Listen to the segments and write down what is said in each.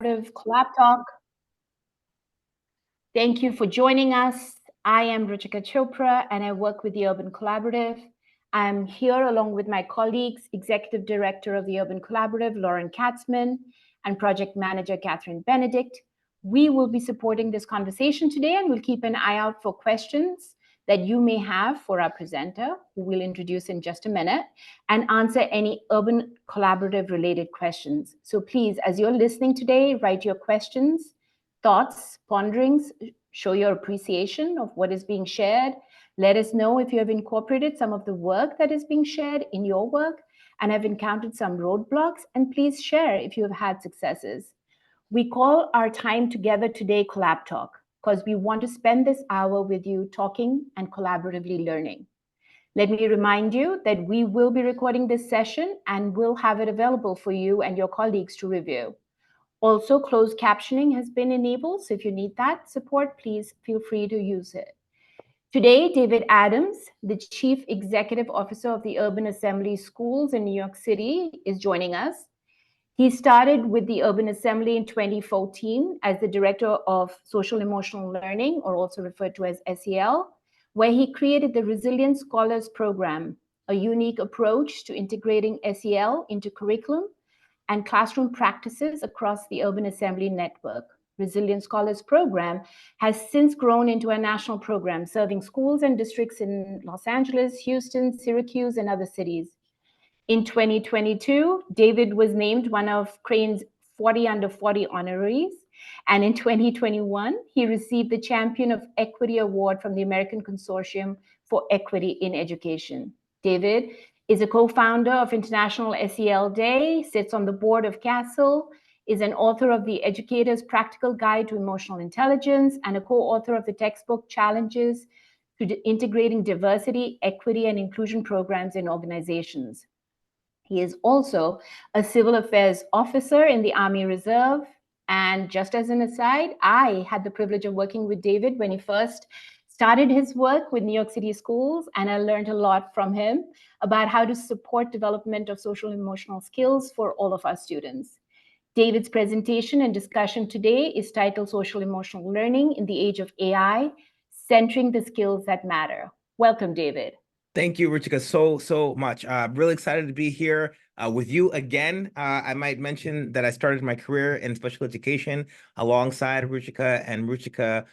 Collab Talk. Thank you for joining us. I am Ruchika Chopra and I work with the Urban Collaborative. I'm here along with my colleagues, Executive Director of the Urban Collaborative, Lauren Katzman, and Project Manager, Catherine Benedict. We will be supporting this conversation today and we'll keep an eye out for questions that you may have for our presenter, who we'll introduce in just a minute, and answer any Urban Collaborative related questions. So please, as you're listening today, write your questions, thoughts, ponderings, show your appreciation of what is being shared. Let us know if you have incorporated some of the work that is being shared in your work and have encountered some roadblocks, and please share if you have had successes. We call our time together today Collab Talk because we want to spend this hour with you talking and collaboratively learning. Let me remind you that we will be recording this session and we'll have it available for you and your colleagues to review. Also, closed captioning has been enabled, so if you need that support, please feel free to use it. Today, David Adams, the Chief Executive Officer of the Urban Assembly Schools in New York City, is joining us. He started with the Urban Assembly in 2014 as the Director of Social Emotional Learning, or also referred to as SEL, where he created the Resilient Scholars Program, a unique approach to integrating SEL into curriculum and classroom practices across the Urban Assembly network. Resilient Scholars Program has since grown into a national program serving schools and districts in Los Angeles, Houston, Syracuse, and other cities. In 2022, David was named one of Crane's 40 Under 40 honorees. And in 2021, he received the Champion of Equity Award from the American Consortium for Equity in Education. David is a co-founder of International SEL Day, sits on the board of CASEL, is an author of The Educator's Practical Guide to Emotional Intelligence, and a co-author of the textbook Challenges to Integrating Diversity, Equity, and Inclusion Programs in Organizations. He is also a civil affairs officer in the Army Reserve. And just as an aside, I had the privilege of working with David when he first started his work with New York City schools, and I learned a lot from him about how to support development of social and emotional skills for all of our students. David's presentation and discussion today is titled Social Emotional Learning in the Age of AI, Centering the Skills That Matter. Welcome, David. Thank you, Ruchika, so much. Really excited to be here with you again. I might mention that I started my career in special education alongside Ruchika, and Ruchika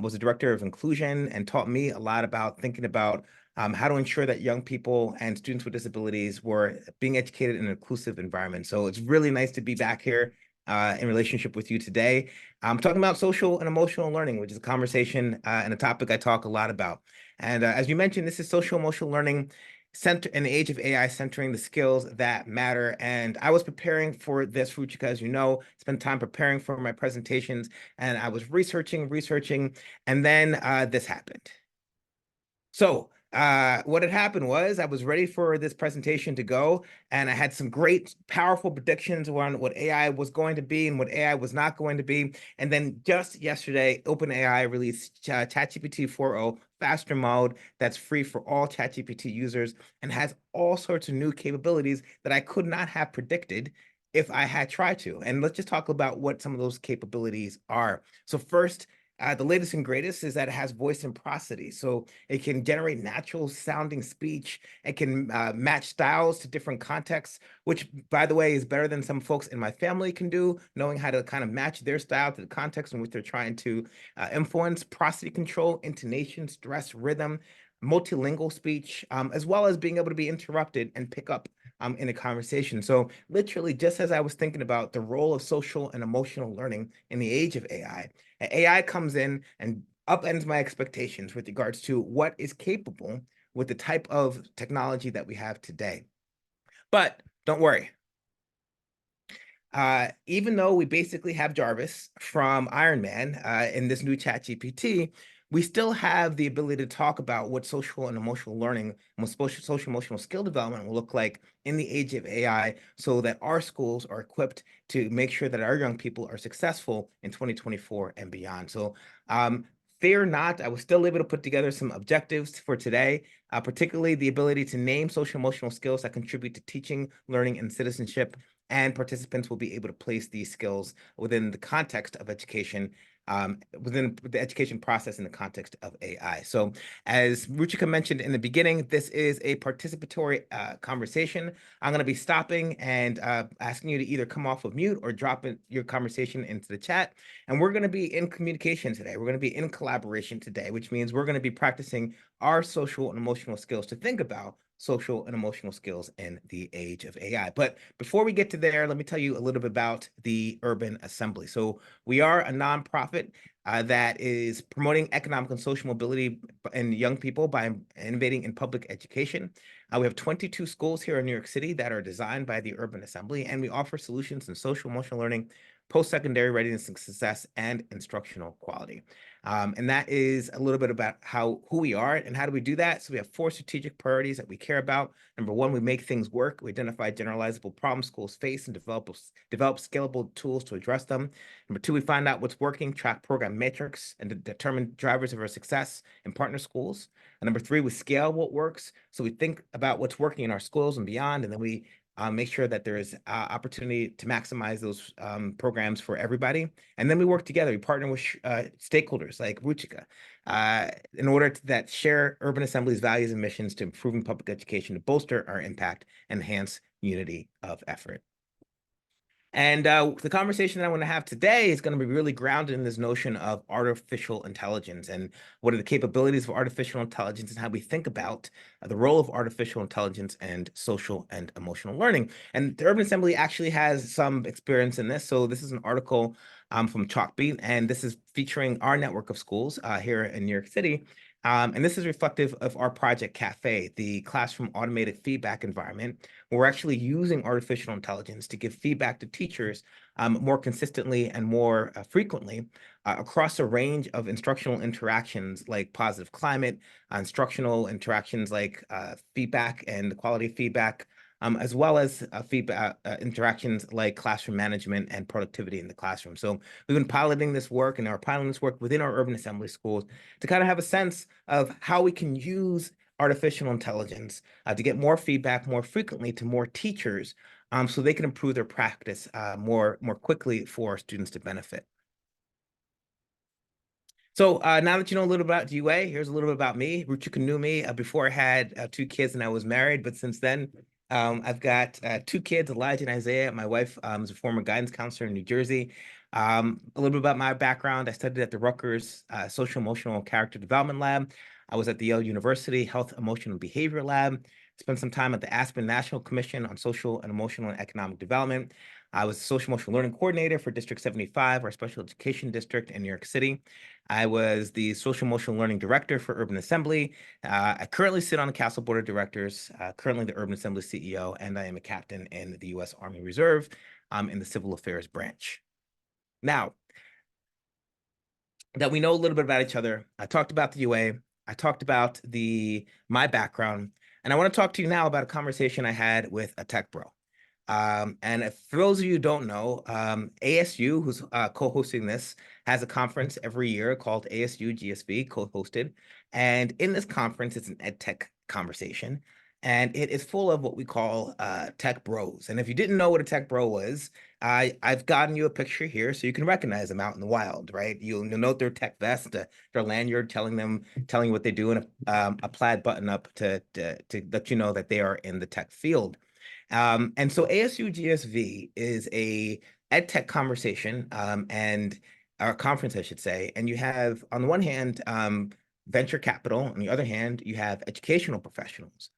was the director of inclusion and taught me a lot about thinking about how to ensure that young people and students with disabilities were being educated in an inclusive environment. So it's really nice to be back here in relationship with you today. I'm talking about social and emotional learning, which is a conversation and a topic I talk a lot about. And as you mentioned, this is social emotional learning center in the age of AI, centering the skills that matter. And I was preparing for this, Ruchika, as you know, spent time preparing for my presentations, and I was researching, and then this happened. So what had happened was I was ready for this presentation to go, and I had some great, powerful predictions around what AI was going to be and what AI was not going to be. And then just yesterday, OpenAI released ChatGPT 4.0 faster mode that's free for all ChatGPT users and has all sorts of new capabilities that I could not have predicted if I had tried to. And let's just talk about what some of those capabilities are. So first, the latest and greatest is that it has voice and prosody. So it can generate natural sounding speech. It can match styles to different contexts, which, by the way, is better than some folks in my family can do, knowing how to kind of match their style to the context in which they're trying to influence. Prosody control, intonation, stress, rhythm, multilingual speech, as well as being able to be interrupted and pick up in a conversation. So literally, just as I was thinking about the role of social and emotional learning in the age of AI comes in and upends my expectations with regards to what is capable with the type of technology that we have today. But don't worry. Even though we basically have Jarvis from Iron Man in this new ChatGPT, we still have the ability to talk about what social and emotional learning, social emotional skill development will look like in the age of AI, so that our schools are equipped to make sure that our young people are successful in 2024 and beyond. So fear not, I was still able to put together some objectives for today, particularly the ability to name social emotional skills that contribute to teaching, learning, and citizenship, and participants will be able to place these skills within the context of education, within the education process in the context of AI. So as Ruchika mentioned in the beginning, this is a participatory conversation. I'm going to be stopping and asking you to either come off of mute or drop your conversation into the chat. And we're going to be in communication today. We're going to be in collaboration today, which means we're going to be practicing our social and emotional skills to think about social and emotional skills in the age of AI. But before we get to there, let me tell you a little bit about the Urban Assembly. So we are a nonprofit that is promoting economic and social mobility in young people by innovating in public education. We have 22 schools here in New York City that are designed by the Urban Assembly, and we offer solutions in social emotional learning, post-secondary readiness and success, and instructional quality. And that is a little bit about who we are and how do we do that. So we have 4 strategic priorities that we care about. Number 1, we make things work. We identify generalizable problems schools face and develop scalable tools to address them. Number 2, we find out what's working, track program metrics, and determine drivers of our success in partner schools. And number 3, we scale what works. So we think about what's working in our schools and beyond, and then we make sure that there is opportunity to maximize those programs for everybody. And then we work together. We partner with stakeholders like Ruchika in order that share Urban Assembly's values and missions to improving public education to bolster our impact and enhance unity of effort. And the conversation that I want to have today is going to be really grounded in this notion of artificial intelligence and what are the capabilities of artificial intelligence and how we think about the role of artificial intelligence and social and emotional learning. And the Urban Assembly actually has some experience in this. So this is an article from Chalkbeat, and this is featuring our network of schools here in New York City. And this is reflective of our Project Cafe, the classroom automated feedback environment, where we're actually using artificial intelligence to give feedback to teachers more consistently and more frequently across a range of instructional interactions like positive climate, instructional interactions like feedback and quality feedback, as well as feedback interactions like classroom management and productivity in the classroom. So we've been piloting this work and are piloting this work within our Urban Assembly schools to kind of have a sense of how we can use artificial intelligence to get more feedback more frequently to more teachers so they can improve their practice more quickly for students to benefit. So now that you know a little about UA, here's a little bit about me. Ruchika knew me before I had 2 kids and I was married, but since then, I've got 2 kids, Elijah and Isaiah. My wife is a former guidance counselor in New Jersey. A little bit about my background. I studied at the Rutgers Social Emotional Character Development Lab. I was at the Yale University Health, Emotional, and Behavior Lab. Spent some time at the Aspen National Commission on Social and Emotional and Economic Development. I was Social Emotional Learning Coordinator for District 75, our special education district in New York City. I was the Social Emotional Learning Director for Urban Assembly. I currently sit on the Council Board of Directors, currently the Urban Assembly CEO, and I am a captain in the U.S. Army Reserve in the Civil Affairs Branch. Now, that we know a little bit about each other, I talked about the UA, I talked about my background, and I want to talk to you now about a conversation I had with a tech bro. And for those of you who don't know, ASU, who's co-hosting this, has a conference every year called ASU GSV, co-hosted. And in this conference, it's an ed tech conversation. And it is full of what we call tech bros. And if you didn't know what a tech bro was, I've gotten you a picture here so you can recognize them out in the wild, right? You'll note their tech vest, their lanyard telling you what they do, and a plaid button up to let you know that they are in the tech field. And so ASU GSV is a ed tech conversation and our conference, I should say. And you have, on the one hand, venture capital. On the other hand, you have educational professionals.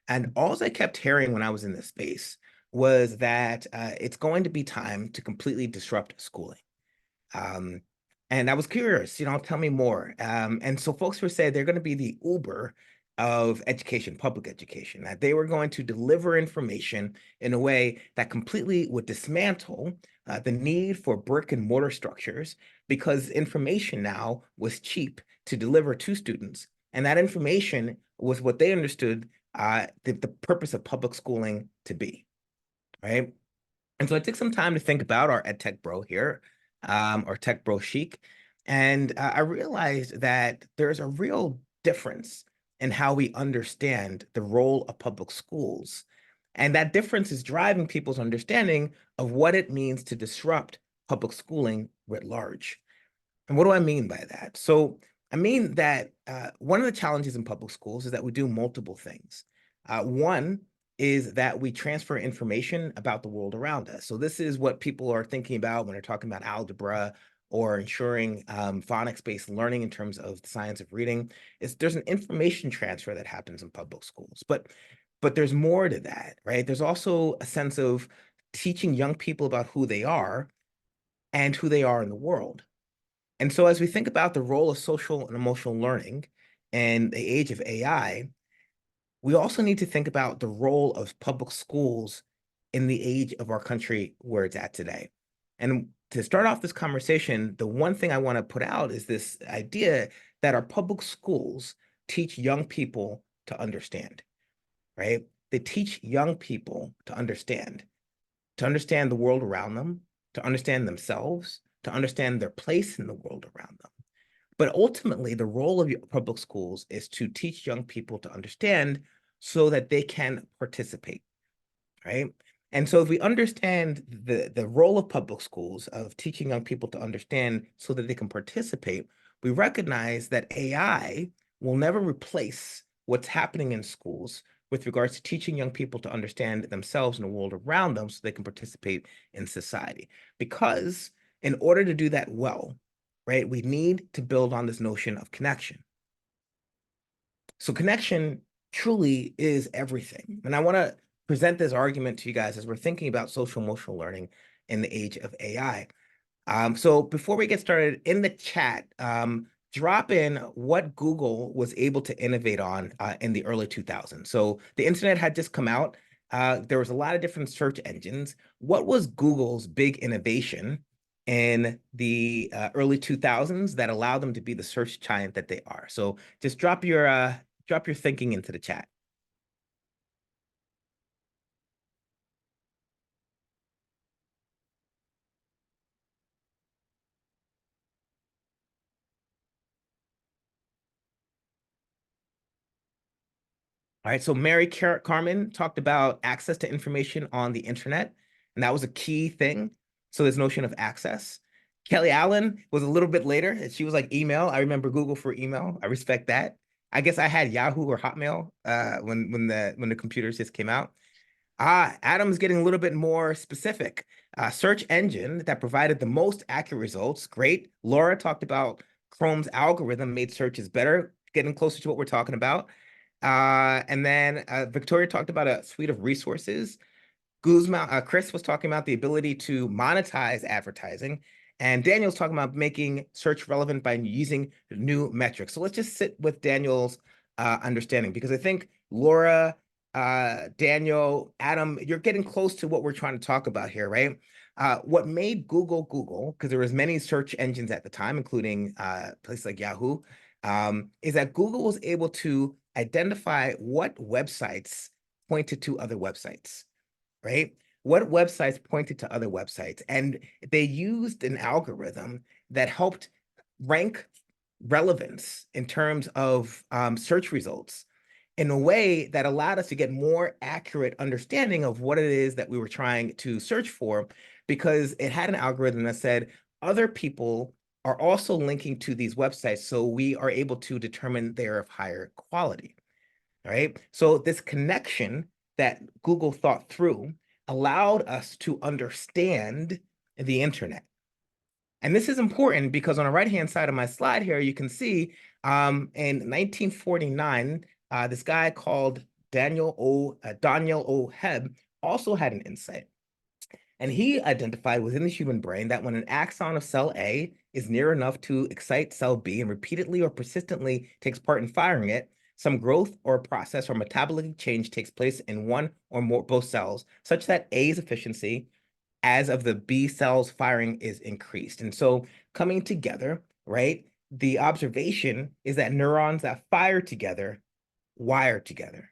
And all I kept hearing when I was in this space was that it's going to be time to completely disrupt schooling. Um, and I was curious, tell me more. And so folks were saying they're going to be the Uber of education, public education, that they were going to deliver information in a way that completely would dismantle the need for brick and mortar structures because information now was cheap to deliver to students. And that information was what they understood the purpose of public schooling to be, right? And so I took some time to think about our ed tech bro here, or tech bro chic, and I realized that there's a real difference in how we understand the role of public schools. And that difference is driving people's understanding of what it means to disrupt public schooling writ large. And what do I mean by that? So I mean that one of the challenges in public schools is that we do multiple things. One is that we transfer information about the world around us. So this is what people are thinking about when they're talking about algebra or ensuring phonics-based learning in terms of the science of reading. Is there's an information transfer that happens in public schools, but there's more to that, right? There's also a sense of teaching young people about who they are and who they are in the world. And so as we think about the role of social and emotional learning in the age of AI, we also need to think about the role of public schools in the age of our country where it's at today. And to start off this conversation, the one thing I want to put out is this idea that our public schools teach young people to understand, right? They teach young people to understand the world around them, to understand themselves, to understand their place in the world around them. But ultimately, the role of public schools is to teach young people to understand so that they can participate, right? And so if we understand the role of public schools of teaching young people to understand so that they can participate, we recognize that AI will never replace what's happening in schools with regards to teaching young people to understand themselves and the world around them so they can participate in society. Because in order to do that well, right, we need to build on this notion of connection. So connection truly is everything. And I want to present this argument to you guys as we're thinking about social emotional learning in the age of AI. So before we get started, in the chat, drop in what Google was able to innovate on in the early 2000s. So the internet had just come out. There was a lot of different search engines. What was Google's big innovation in the early 2000s that allowed them to be the search giant that they are? So just drop your thinking into the chat. All right, so Mary Carmen talked about access to information on the internet, and that was a key thing. So this notion of access. Kelly Allen was a little bit later, and she was like email. I remember Google for email. I respect that. I guess I had Yahoo or Hotmail when the computers just came out. Adam's getting a little bit more specific. Search engine that provided the most accurate results. Great. Laura talked about Chrome's algorithm made searches better, getting closer to what we're talking about. And then Victoria talked about a suite of resources. Chris was talking about the ability to monetize advertising. And Daniel's talking about making search relevant by using new metrics. So let's just sit with Daniel's understanding, because I think Laura, Daniel, Adam, you're getting close to what we're trying to talk about here, right? What made Google Google, because there was many search engines at the time, including places like Yahoo, is that Google was able to identify what websites pointed to other websites, right? What websites pointed to other websites. And they used an algorithm that helped rank relevance in terms of search results in a way that allowed us to get more accurate understanding of what it is that we were trying to search for, because it had an algorithm that said other people are also linking to these websites, so we are able to determine they're of higher quality, right? So this connection that Google thought through allowed us to understand the internet. And this is important because on the right-hand side of my slide here, you can see in 1949, this guy called Daniel O. Hebb also had an insight. And he identified within the human brain that when an axon of cell A is near enough to excite cell B and repeatedly or persistently takes part in firing it, some growth or process or metabolic change takes place in one or more both cells, such that A's efficiency as of the B cells firing is increased. And so coming together, right, the observation is that neurons that fire together wire together.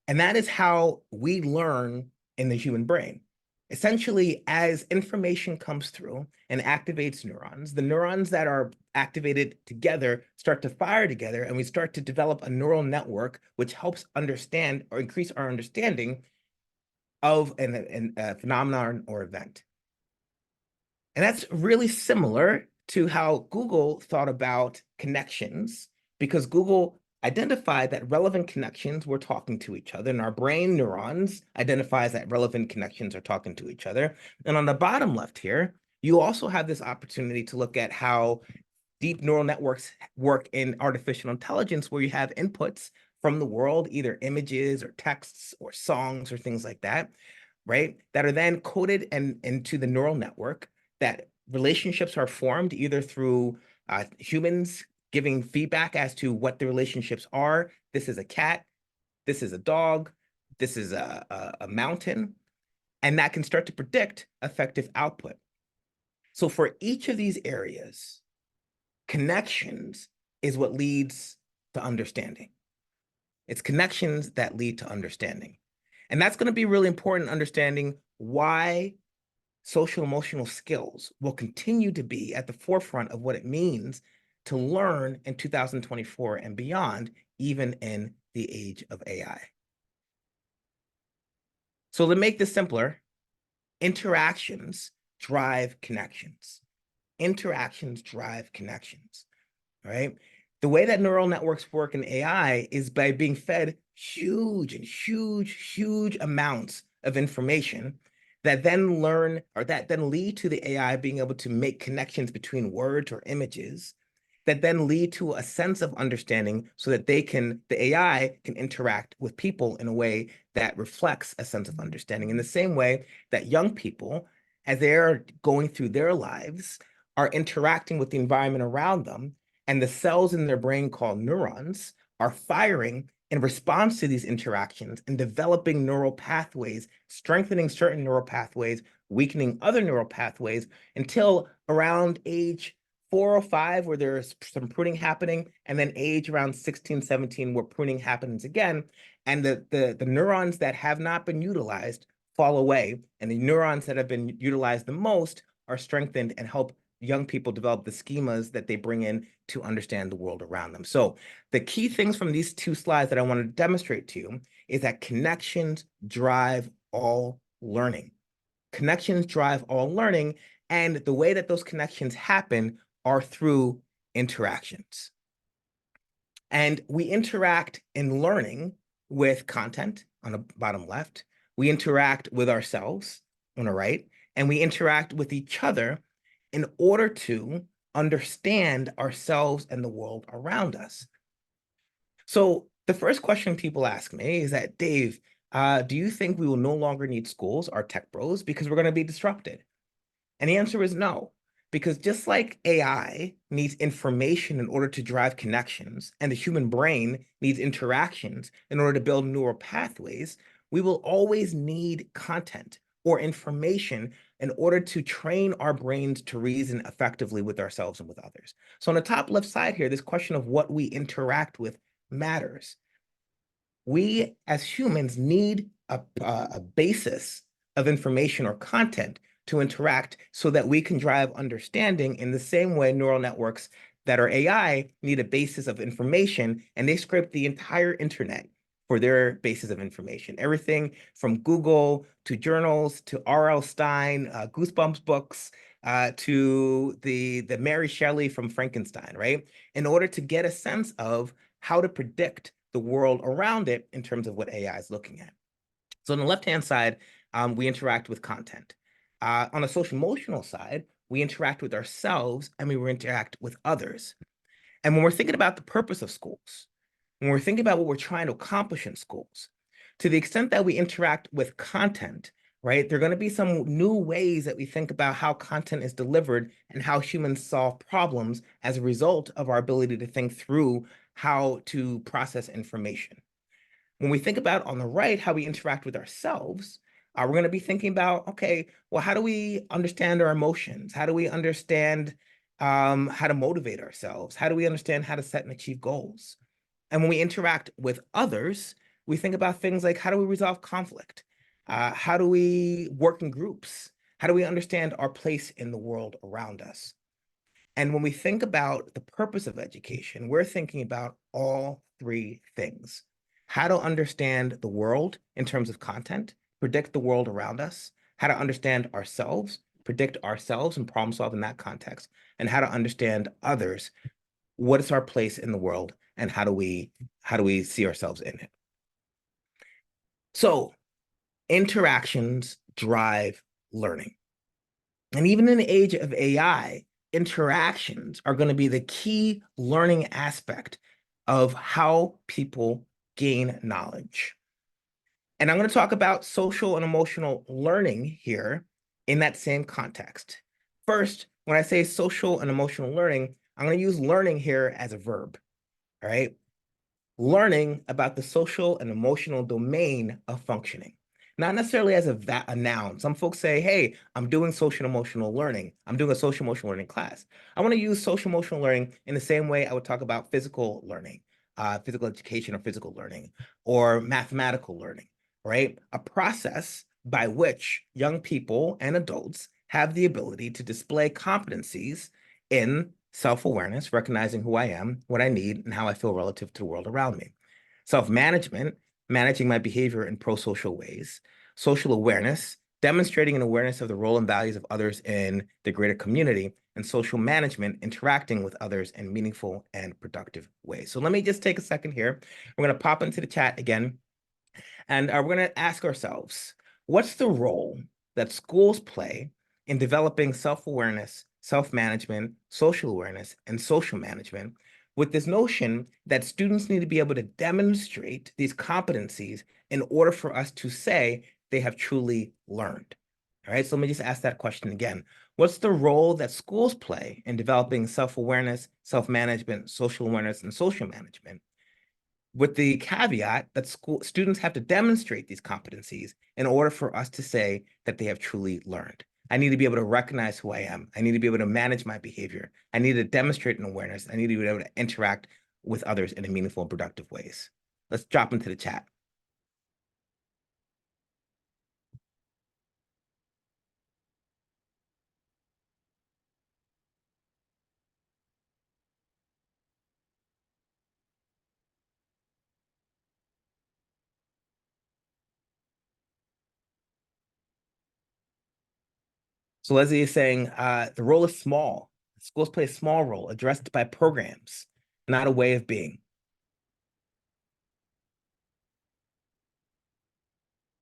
And that is how we learn in the human brain. Essentially, as information comes through and activates neurons, the neurons that are activated together start to fire together, and we start to develop a neural network which helps understand or increase our understanding of a phenomenon or event. And that's really similar to how Google thought about connections, because Google identified that relevant connections were talking to each other, and our brain neurons identifies that relevant connections are talking to each other. And on the bottom left here, you also have this opportunity to look at how deep neural networks work in artificial intelligence, where you have inputs from the world, either images or texts or songs or things like that, right? That are then coded into the neural network, that relationships are formed either through humans giving feedback as to what the relationships are. This is a cat, this is a dog, this is a mountain, and that can start to predict effective output. So for each of these areas, connections is what leads to understanding. It's connections that lead to understanding. And that's going to be really important, understanding why social emotional skills will continue to be at the forefront of what it means to learn in 2024 and beyond, even in the age of AI. So to make this simpler, interactions drive connections. Interactions drive connections, right? The way that neural networks work in AI is by being fed huge amounts of information that then lead to the AI being able to make connections between words or images that then lead to a sense of understanding, so that the AI can interact with people in a way that reflects a sense of understanding. In the same way that young people, as they're going through their lives, are interacting with the environment around them, and the cells in their brain called neurons are firing in response to these interactions and developing neural pathways, strengthening certain neural pathways, weakening other neural pathways, until around age 4 or 5, where there's some pruning happening, and then age around 16, 17, where pruning happens again, and the neurons that have not been utilized fall away, and the neurons that have been utilized the most are strengthened and help young people develop the schemas that they bring in to understand the world around them. So the key things from these two slides that I want to demonstrate to you is that connections drive all learning. Connections drive all learning, and the way that those connections happen are through interactions. And we interact in learning with content on the bottom left. We interact with ourselves on the right, and we interact with each other in order to understand ourselves and the world around us. So the first question people ask me is that, Dave, do you think we will no longer need schools or tech bros because we're going to be disrupted? And the answer is no, because just like AI needs information in order to drive connections, and the human brain needs interactions in order to build neural pathways, we will always need content or information in order to train our brains to reason effectively with ourselves and with others. So on the top left side here, this question of what we interact with matters. We as humans need a basis of information or content to interact, so that we can drive understanding in the same way neural networks that are AI need a basis of information, and they scrape the entire internet for their basis of information. Everything from Google to journals to R.L. Stine, Goosebumps books, to the Mary Shelley from Frankenstein, right? In order to get a sense of how to predict the world around it in terms of what AI is looking at. So on the left-hand side, we interact with content. On the social emotional side, we interact with ourselves and we interact with others. And when we're thinking about the purpose of schools, when we're thinking about what we're trying to accomplish in schools, to the extent that we interact with content, right, there are going to be some new ways that we think about how content is delivered and how humans solve problems as a result of our ability to think through how to process information. When we think about on the right, how we interact with ourselves, we're going to be thinking about, okay, well, how do we understand our emotions? How do we understand how to motivate ourselves? How do we understand how to set and achieve goals? And when we interact with others, we think about things like, how do we resolve conflict? How do we work in groups? How do we understand our place in the world around us? And when we think about the purpose of education, we're thinking about all three things: how to understand the world in terms of content, predict the world around us, how to understand ourselves, predict ourselves and problem solve in that context, and how to understand others. What is our place in the world, and how do we see ourselves in it? So interactions drive learning. And even in the age of AI, interactions are going to be the key learning aspect of how people gain knowledge. And I'm going to talk about social and emotional learning here in that same context. First, when I say social and emotional learning, I'm going to use learning here as a verb, all right? Learning about the social and emotional domain of functioning, not necessarily as a noun. Some folks say, hey, I'm doing social and emotional learning. I'm doing a social emotional learning class. I want to use social emotional learning in the same way I would talk about physical learning, physical education or physical learning, or mathematical learning, right? A process by which young people and adults have the ability to display competencies in self-awareness, recognizing who I am, what I need, and how I feel relative to the world around me. Self-management, managing my behavior in pro-social ways. Social awareness, demonstrating an awareness of the role and values of others in the greater community. And social management, interacting with others in meaningful and productive ways. So let me just take a second here. We're going to pop into the chat again, and we're going to ask ourselves, what's the role that schools play in developing self-awareness, self-management, social awareness, and social management, with this notion that students need to be able to demonstrate these competencies in order for us to say they have truly learned? All right, so let me just ask that question again. What's the role that schools play in developing self-awareness, self-management, social awareness, and social management, with the caveat that students have to demonstrate these competencies in order for us to say that they have truly learned? I need to be able to recognize who I am. I need to be able to manage my behavior. I need to demonstrate an awareness. I need to be able to interact with others in a meaningful and productive ways. Let's drop into the chat. So Leslie is saying the role is small. Schools play a small role, addressed by programs, not a way of being.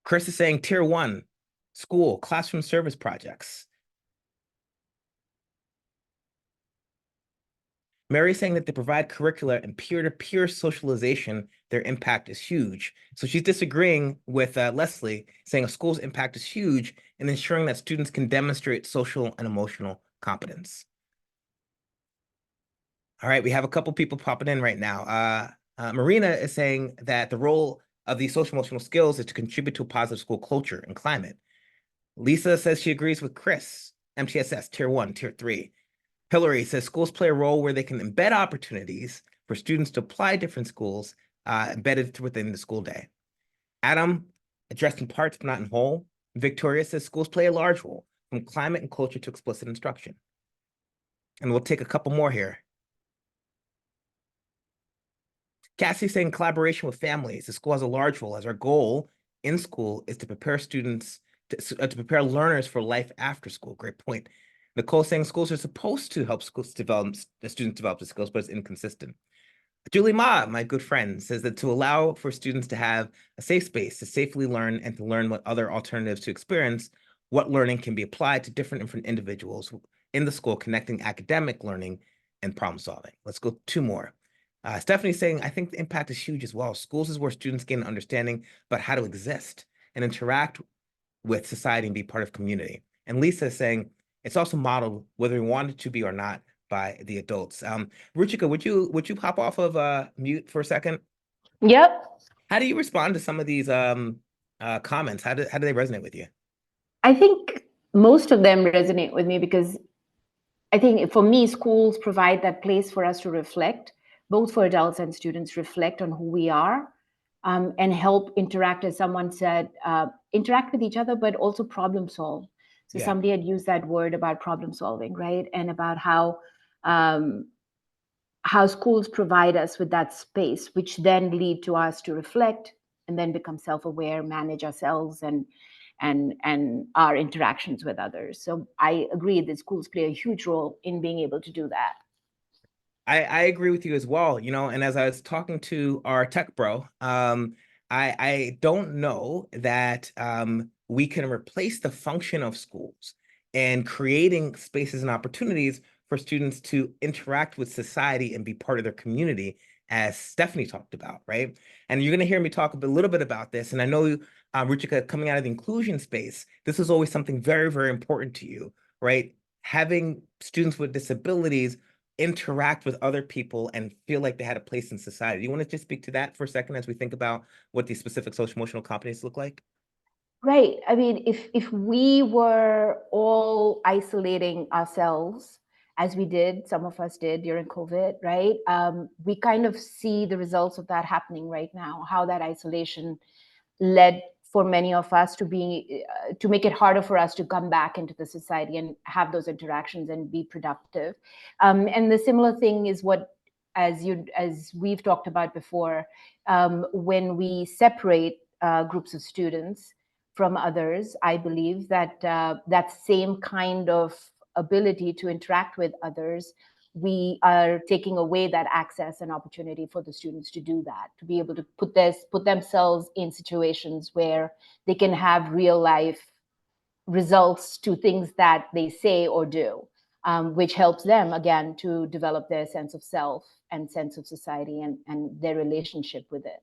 Chris is saying tier 1, school, classroom service projects. Mary is saying that they provide curricula and peer-to-peer socialization. Their impact is huge. So she's disagreeing with Leslie, saying a school's impact is huge in ensuring that students can demonstrate social and emotional competence. All right, we have a couple people popping in right now. Marina is saying that the role of these social emotional skills is to contribute to a positive school culture and climate. Lisa says she agrees with Chris. MTSS, tier 1, tier 3. Hillary says schools play a role where they can embed opportunities for students to apply different schools embedded within the school day. Adam, addressed in parts but not in whole. Victoria says schools play a large role, from climate and culture to explicit instruction. And we'll take a couple more here. Cassie's saying collaboration with families. The school has a large role, as our goal in school is to prepare students, to prepare learners for life after school. Great point. Nicole saying schools are supposed to help schools develop, the students develop the skills, but it's inconsistent. Julie Ma, my good friend, says that to allow for students to have a safe space to safely learn and to learn what other alternatives to experience, what learning can be applied to different individuals in the school, connecting academic learning and problem solving. Let's go 2 more. Stephanie's saying, I think the impact is huge as well. Schools is where students gain an understanding about how to exist and interact with society and be part of community. And Lisa is saying, it's also modeled, whether we want it to be or not, by the adults. Ruchika, would you pop off of mute for a second? Yep. How do you respond to some of these comments? How do they resonate with you? I think most of them resonate with me because I think for me, schools provide that place for us to reflect, both for adults and students, reflect on who we are, and help interact, as someone said, interact with each other, but also problem solve. So Yeah. somebody had used that word about problem solving, right? And about how schools provide us with that space, which then lead to us to reflect and then become self-aware, manage ourselves, and and our interactions with others. So I agree that schools play a huge role in being able to do that. I agree with you as well, and as I was talking to our tech bro, I don't know that we can replace the function of schools and creating spaces and opportunities for students to interact with society and be part of their community, as Stephanie talked about, right? And you're going to hear me talk a little bit about this. And I know, Ruchika, coming out of the inclusion space, this is always something very, very important to you, right? Having students with disabilities interact with other people and feel like they had a place in society. Do you want to just speak to that for a second as we think about what these specific social emotional competencies look like? Right. I mean, if we were all isolating ourselves as we did, some of us did during COVID, right? We kind of see the results of that happening right now, how that isolation led for many of us to make it harder for us to come back into the society and have those interactions and be productive. And the similar thing is what, as we've talked about before, when we separate groups of students from others, I believe that that same kind of ability to interact with others, we are taking away that access and opportunity for the students to do that, to be able to put themselves in situations where they can have real life results to things that they say or do, which helps them again to develop their sense of self and sense of society and their relationship with it.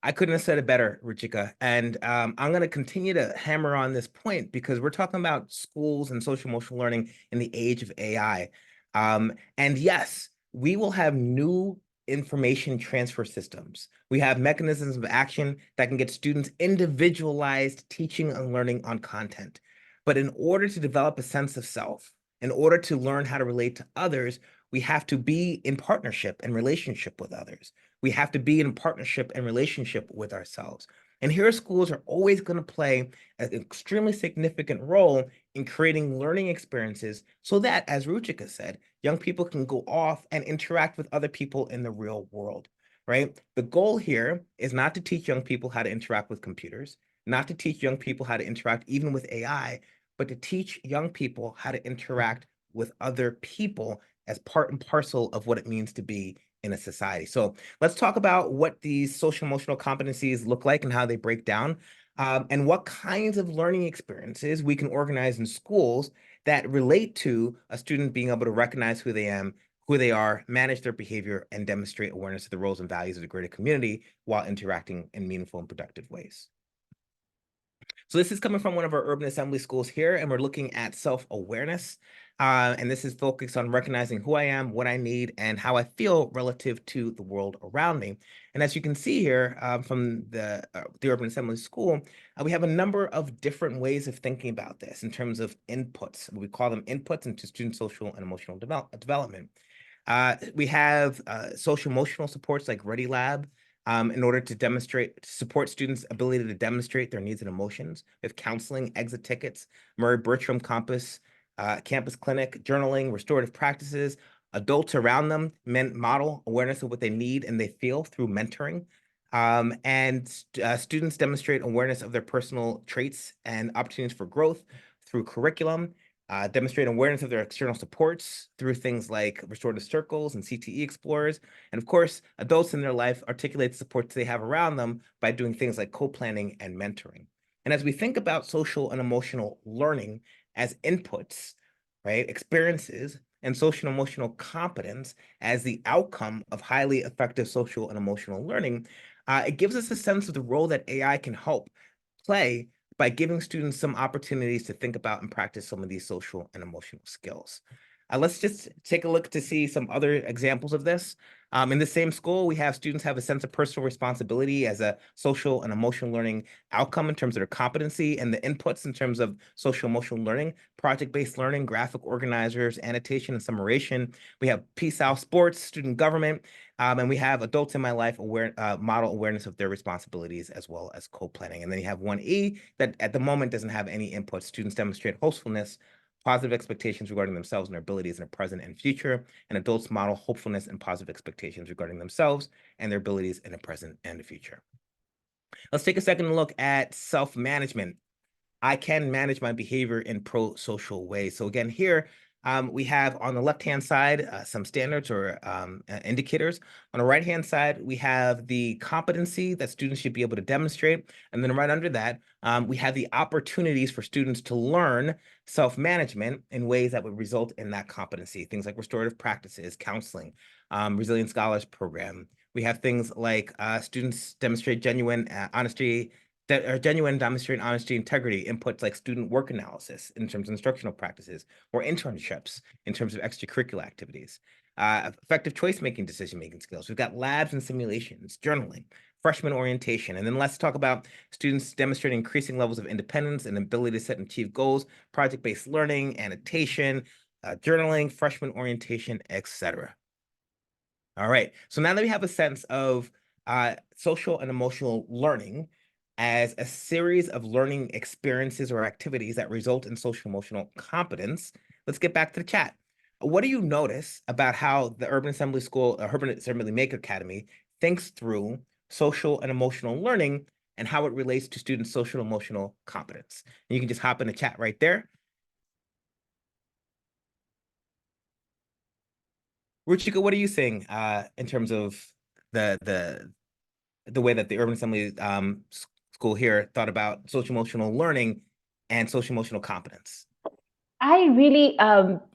I couldn't have said it better, Ruchika. And I'm going to continue to hammer on this point because we're talking about schools and social emotional learning in the age of AI. And yes, we will have new information transfer systems. We have mechanisms of action that can get students individualized teaching and learning on content. But in order to develop a sense of self, in order to learn how to relate to others, we have to be in partnership and relationship with others. We have to be in partnership and relationship with ourselves. And here, schools are always going to play an extremely significant role in creating learning experiences so that, as Ruchika said, young people can go off and interact with other people in the real world, right? The goal here is not to teach young people how to interact with computers, not to teach young people how to interact even with AI, but to teach young people how to interact with other people as part and parcel of what it means to be in a society. So let's talk about what these social emotional competencies look like and how they break down, and what kinds of learning experiences we can organize in schools that relate to a student being able to recognize who they are, manage their behavior, and demonstrate awareness of the roles and values of the greater community while interacting in meaningful and productive ways. So this is coming from one of our urban assembly schools here, and we're looking at self-awareness. And this is focused on recognizing who I am, what I need, and how I feel relative to the world around me. And as you can see here from the urban assembly school, we have a number of different ways of thinking about this in terms of inputs. We call them inputs into student social and emotional development. We have social emotional supports like Ready Lab, in order to support students' ability to demonstrate their needs and emotions. We have counseling, exit tickets, Murray Bertram Campus Clinic, journaling, restorative practices. Adults around them model awareness of what they need and they feel through mentoring. Students demonstrate awareness of their personal traits and opportunities for growth through curriculum. Demonstrate awareness of their external supports through things like restorative circles and CTE explorers. And of course, adults in their life articulate the supports they have around them by doing things like co-planning and mentoring. And as we think about social and emotional learning as inputs, right, experiences, and social and emotional competence as the outcome of highly effective social and emotional learning, it gives us a sense of the role that AI can help play by giving students some opportunities to think about and practice some of these social and emotional skills. Let's just take a look to see some other examples of this. In the same school, we have students have a sense of personal responsibility as a social and emotional learning outcome in terms of their competency, and the inputs in terms of social emotional learning, project-based learning, graphic organizers, annotation and summarization. We have Peace Out Sports, student government, and we have adults in my life model awareness of their responsibilities as well as co-planning. And then you have 1E that at the moment doesn't have any input. Students demonstrate hopefulness, positive expectations regarding themselves and their abilities in the present and future, and adults model hopefulness and positive expectations regarding themselves and their abilities in the present and the future. Let's take a second to look at self-management. I can manage my behavior in pro-social ways. So again, here we have on the left-hand side some standards or indicators. On the right-hand side, we have the competency that students should be able to demonstrate. And then right under that, we have the opportunities for students to learn self-management in ways that would result in that competency. Things like restorative practices, counseling, Resilient Scholars Program. We have things like students demonstrate genuine honesty, that are genuine, demonstrate honesty, integrity, inputs like student work analysis in terms of instructional practices, or internships in terms of extracurricular activities, effective choice-making, decision-making skills. We've got labs and simulations, journaling, freshman orientation. And then let's talk about students demonstrating increasing levels of independence and ability to set and achieve goals, project-based learning, annotation, journaling, freshman orientation, etc. All right, so now that we have a sense of social and emotional learning as a series of learning experiences or activities that result in social emotional competence, let's get back to the chat. What do you notice about how the Urban Assembly School, Urban Assembly Make Academy thinks through social and emotional learning and how it relates to students' social and emotional competence? And you can just hop in the chat right there. Ruchika, what are you saying in terms of the way that the Urban Assembly School here thought about social emotional learning and social emotional competence? I really,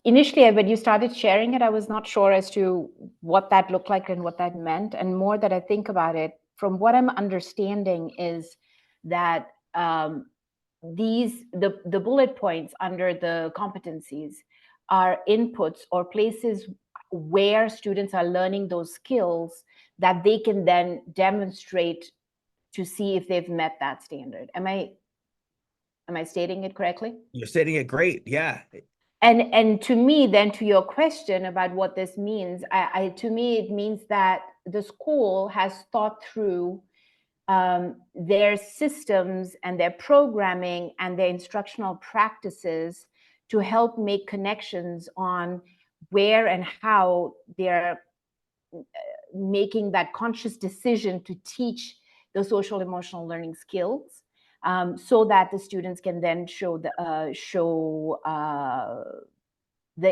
initially, when you started sharing it, I was not sure as to what that looked like and what that meant. And more that I think about it, from what I'm understanding is that the bullet points under the competencies are inputs or places where students are learning those skills that they can then demonstrate to see if they've met that standard. Am I stating it correctly? You're stating it great. Yeah. And to me, then, to your question about what this means, to me it means that the school has thought through their systems and their programming and their instructional practices to help make connections on where and how they're making that conscious decision to teach the social emotional learning skills, so that the students can then show the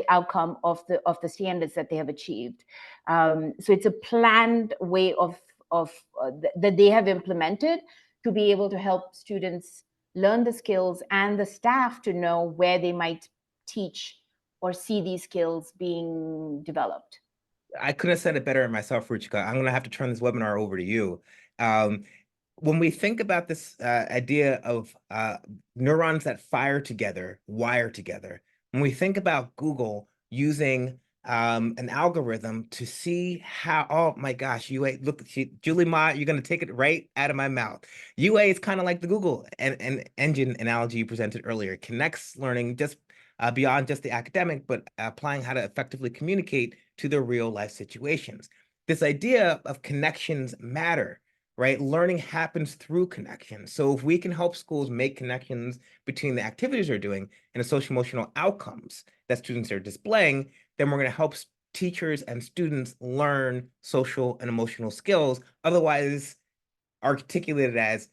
outcome of the standards that they have achieved. So it's a planned way of that they have implemented to be able to help students learn the skills and the staff to know where they might teach or see these skills being developed. I couldn't have said it better myself, Ruchika. I'm going to have to turn this webinar over to you. When we think about this idea of neurons that fire together, wire together, when we think about Google using an algorithm to see how, oh my gosh, UA, look, Julie Ma, you're going to take it right out of my mouth. UA is kind of like the Google and engine analogy you presented earlier. It connects learning just beyond just the academic, but applying how to effectively communicate to their real life situations. This idea of connections matter, right? Learning happens through connections. So if we can help schools make connections between the activities they're doing and the social emotional outcomes that students are displaying, then we're going to help teachers and students learn social and emotional skills, otherwise articulated as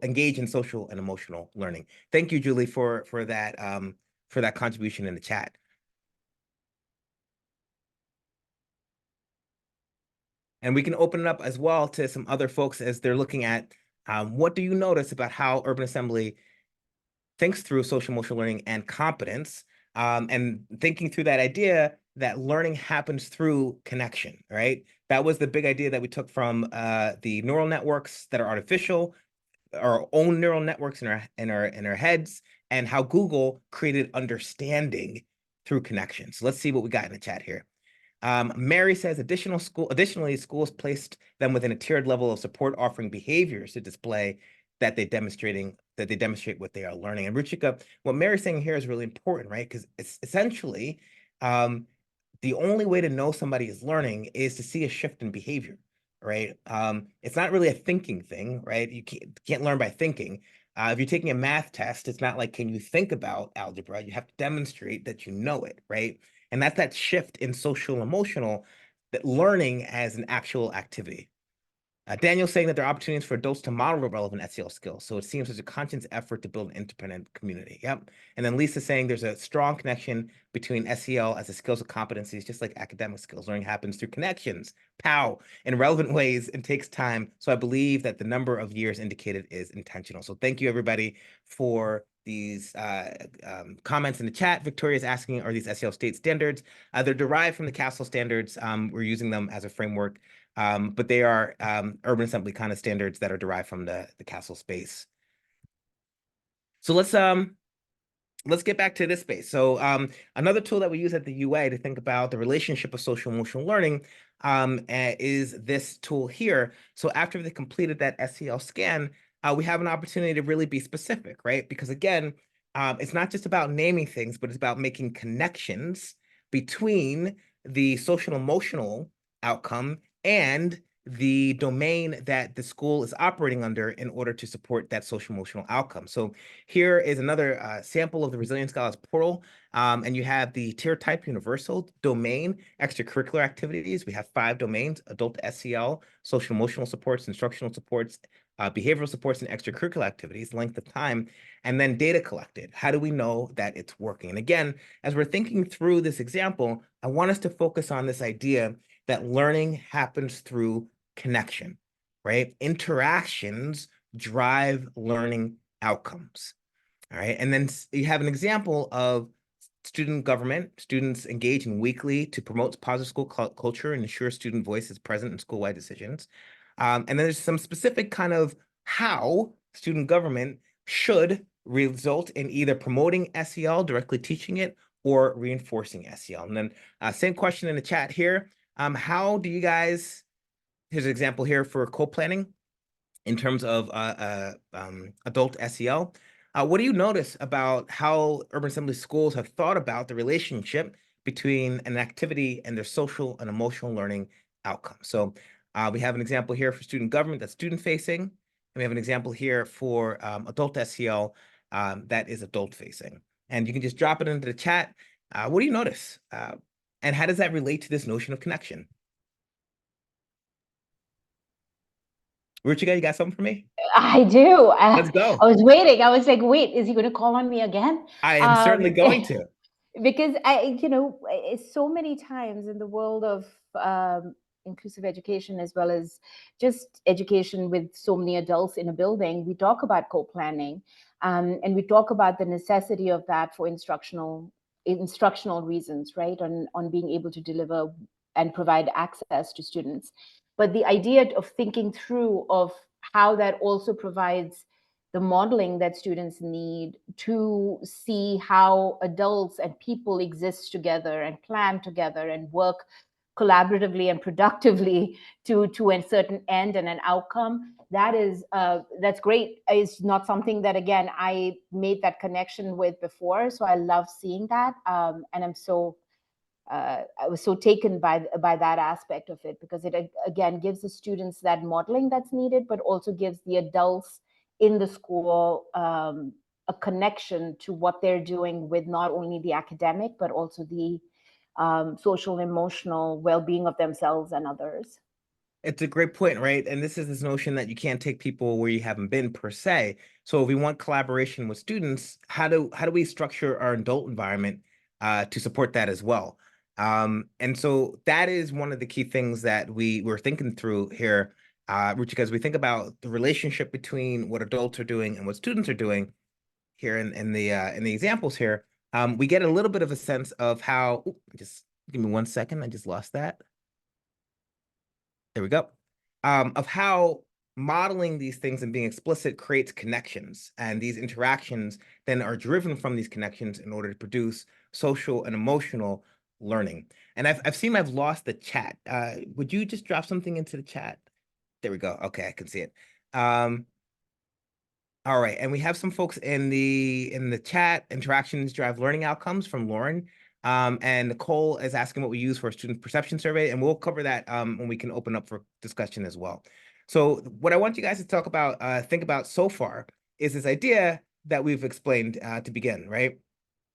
engage in social and emotional learning. Thank you, Julie, for that contribution in the chat. And we can open it up as well to some other folks as they're looking at what do you notice about how Urban Assembly thinks through social emotional learning and competence, and thinking through that idea that learning happens through connection, right? That was the big idea that we took from the neural networks that are artificial, our own neural networks in our heads, and how Google created understanding through connection. So let's see what we got in the chat here. Mary says, additionally, schools placed them within a tiered level of support, offering behaviors to display that they demonstrate what they are learning. And Ruchika, what Mary's saying here is really important, right? Because it's essentially the only way to know somebody is learning is to see a shift in behavior, right? It's not really a thinking thing, right? You can't learn by thinking. If you're taking a math test, it's not like, can you think about algebra? You have to demonstrate that you know it, right? And that's that shift in social emotional, that learning as an actual activity. Daniel's saying that there are opportunities for adults to model relevant SEL skills. So it seems there's a conscious effort to build an independent community. Yep. And then Lisa's saying there's a strong connection between SEL as a skills of competencies, just like academic skills. Learning happens through connections, POW, in relevant ways and takes time. So I believe that the number of years indicated is intentional. So thank you, everybody, for these comments in the chat. Victoria is asking, are these SEL state standards? They're derived from the CASEL standards. We're using them as a framework. But they are urban assembly kind of standards that are derived from the CASEL space. So let's get back to this space. So another tool that we use at the UA to think about the relationship of social emotional learning is this tool here. So after they completed that SEL scan, we have an opportunity to really be specific, right? Because again, it's not just about naming things, but it's about making connections between the social emotional outcome and the domain that the school is operating under in order to support that social emotional outcome. So here is another sample of the Resilient Scholars portal, and you have the tier type universal domain, extracurricular activities. We have 5 domains: adult SEL, social emotional supports, instructional supports, behavioral supports, and extracurricular activities, length of time, and then data collected. How do we know that it's working? And again, as we're thinking through this example, I want us to focus on this idea that learning happens through connection, right? Interactions drive learning outcomes, all right? And then you have an example of student government. Students engaging weekly to promote positive school culture and ensure student voice is present in school-wide decisions. And then there's some specific kind of how student government should result in either promoting SEL, directly teaching it, or reinforcing SEL. And then same question in the chat here. How do you guys, here's an example here for co-planning in terms of adult SEL. What do you notice about how urban assembly schools have thought about the relationship between an activity and their social and emotional learning outcomes? So we have an example here for student government that's student facing, and we have an example here for adult SEL that is adult facing. And you can just drop it into the chat. What do you notice? And how does that relate to this notion of connection? Ruchika, you got something for me? I do. Let's go. I was waiting. I was like, wait, is he going to call on me again? I am certainly going to. Because so many times in the world of inclusive education, as well as just education with so many adults in a building, we talk about co-planning, and we talk about the necessity of that for instructional reasons, right? On being able to deliver and provide access to students. But the idea of thinking through of how that also provides the modeling that students need to see how adults and people exist together and plan together and work collaboratively and productively to a certain end and an outcome. That's great. It's not something that, again, I made that connection with before. So I love seeing that. And I was so taken by that aspect of it, because it again gives the students that modeling that's needed, but also gives the adults in the school a connection to what they're doing with not only the academic, but also the social and emotional well-being of themselves and others. It's a great point, right? And this is this notion that you can't take people where you haven't been per se. So if we want collaboration with students, how do we structure our adult environment to support that as well? And so that is one of the key things that we're thinking through here, because we think about the relationship between what adults are doing and what students are doing here in the examples here. We get a little bit of a sense of how. Just give me 1 second. I just lost that. There we go. Of how modeling these things and being explicit creates connections, and these interactions then are driven from these connections in order to produce social and emotional learning. And I've seen I've lost the chat. Would you just drop something into the chat? There we go. Okay, I can see it. All right, and we have some folks in the chat. Interactions drive learning outcomes from Lauren. And Nicole is asking what we use for a student perception survey, and we'll cover that when we can open up for discussion as well. So what I want you guys to talk about, think about so far, is this idea that we've explained to begin, right?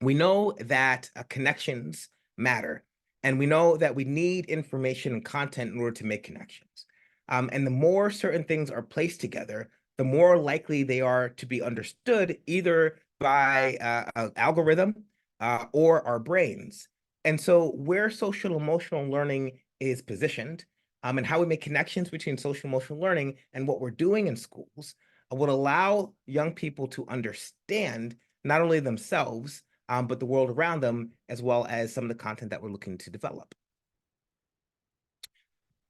We know that connections matter, and we know that we need information and content in order to make connections. And the more certain things are placed together, the more likely they are to be understood either by an algorithm or our brains. And so where social emotional learning is positioned, and how we make connections between social emotional learning and what we're doing in schools would allow young people to understand not only themselves, but the world around them, as well as some of the content that we're looking to develop.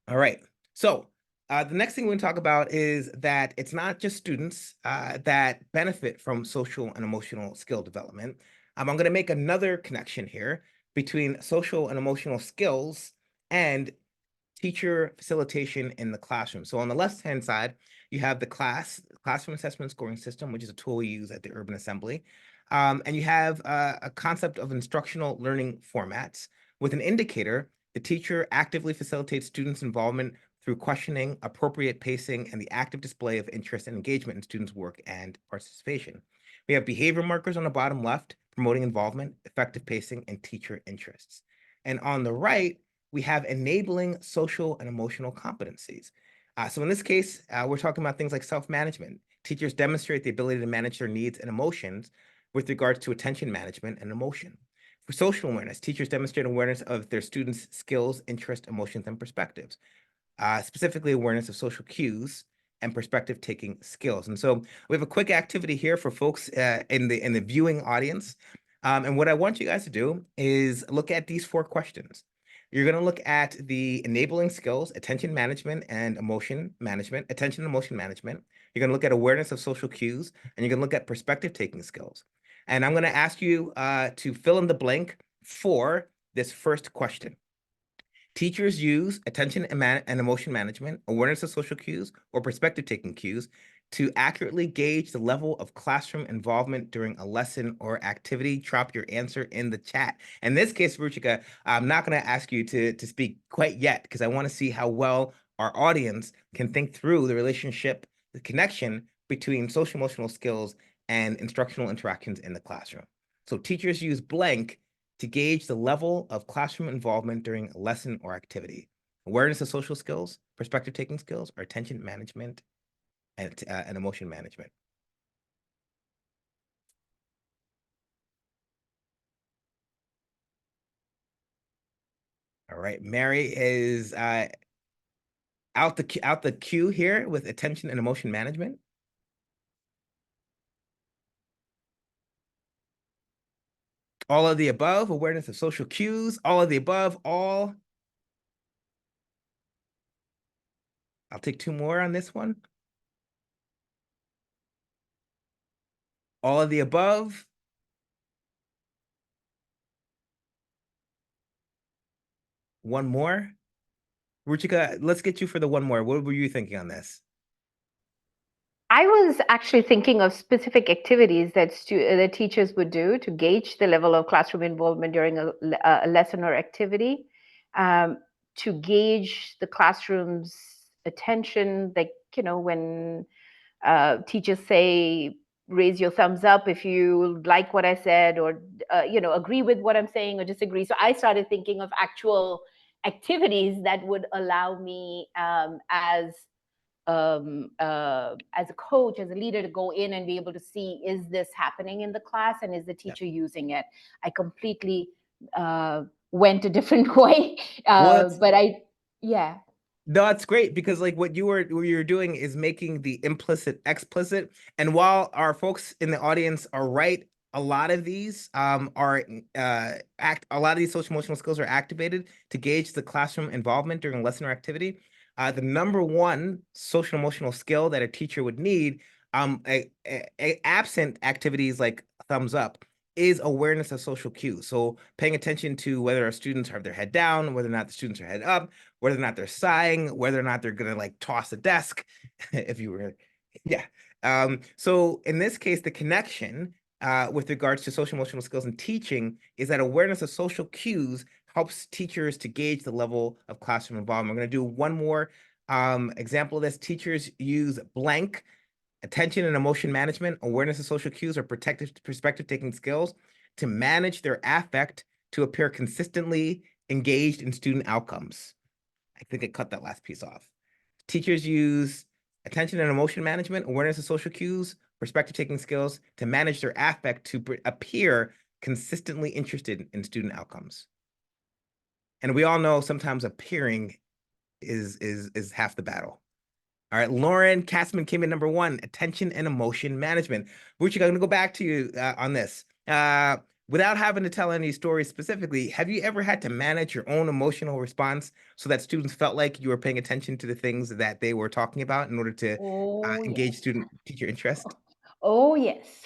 All right. So the next thing we're going to talk about is that it's not just students that benefit from social and emotional skill development. I'm going to make another connection here between social and emotional skills and teacher facilitation in the classroom. So on the left-hand side, you have the classroom assessment scoring system, which is a tool we use at the Urban Assembly. And you have a concept of instructional learning formats. With an indicator, the teacher actively facilitates students' involvement through questioning, appropriate pacing, and the active display of interest and engagement in students' work and participation. We have behavior markers on the bottom left, promoting involvement, effective pacing, and teacher interests. And on the right, we have enabling social and emotional competencies. So in this case, we're talking about things like self-management. Teachers demonstrate the ability to manage their needs and emotions with regards to attention management and emotion. For social awareness, teachers demonstrate awareness of their students' skills, interests, emotions, and perspectives, specifically awareness of social cues and perspective-taking skills. And so we have a quick activity here for folks in the viewing audience. And what I want you guys to do is look at these 4 questions. You're going to look at the enabling skills, attention management and emotion management, attention and emotion management. You're going to look at awareness of social cues, and you're going to look at perspective-taking skills. And I'm going to ask you to fill in the blank for this first question. Teachers use attention and emotion management, awareness of social cues, or perspective-taking cues to accurately gauge the level of classroom involvement during a lesson or activity. Drop your answer in the chat. In this case, Ruchika, I'm not going to ask you to speak quite yet because I want to see how well our audience can think through the relationship, the connection between social emotional skills and instructional interactions in the classroom. So teachers use blank to gauge the level of classroom involvement during a lesson or activity. Awareness of social skills, perspective-taking skills, or attention management and emotion management. All right, Mary is out the queue here with attention and emotion management. All of the above, awareness of social cues, all of the above, all. I'll take 2 more on this one. All of the above. One more. Ruchika, let's get you for the one more. What were you thinking on this? I was actually thinking of specific activities that the teachers would do to gauge the level of classroom involvement during a lesson or activity, to gauge the classroom's attention, like, when teachers say, raise your thumbs up if you like what I said, or, agree with what I'm saying or disagree. So I started thinking of actual activities that would allow me, as a coach, as a leader, to go in and be able to see, is this happening in the class and is the teacher using it? I completely went a different way, yeah. No, that's great because like what you were doing is making the implicit explicit. And while our folks in the audience are right, a lot of these are a lot of these social emotional skills are activated to gauge the classroom involvement during a lesson or activity. The number one social emotional skill that a teacher would need, absent activities like thumbs up, is awareness of social cues. So paying attention to whether our students have their head down, whether or not the students are head up, whether or not they're sighing, whether or not they're gonna like toss a desk, if you were, yeah. So in this case, the connection with regards to social emotional skills and teaching is that awareness of social cues helps teachers to gauge the level of classroom involvement. I'm gonna do one more example of this. Teachers use blank, attention and emotion management, awareness of social cues, or perspective-taking skills to manage their affect to appear consistently engaged in student outcomes. I think I cut that last piece off. Teachers use attention and emotion management, awareness of social cues, perspective taking skills to manage their affect to appear consistently interested in student outcomes. And we all know sometimes appearing is half the battle. All right, Lauren Katzman came in number one, attention and emotion management. Ruchika, I'm gonna go back to you on this. Without having to tell any stories specifically, have you ever had to manage your own emotional response so that students felt like you were paying attention to the things that they were talking about in order to Oh, engage yes. student teacher interest? Oh, yes.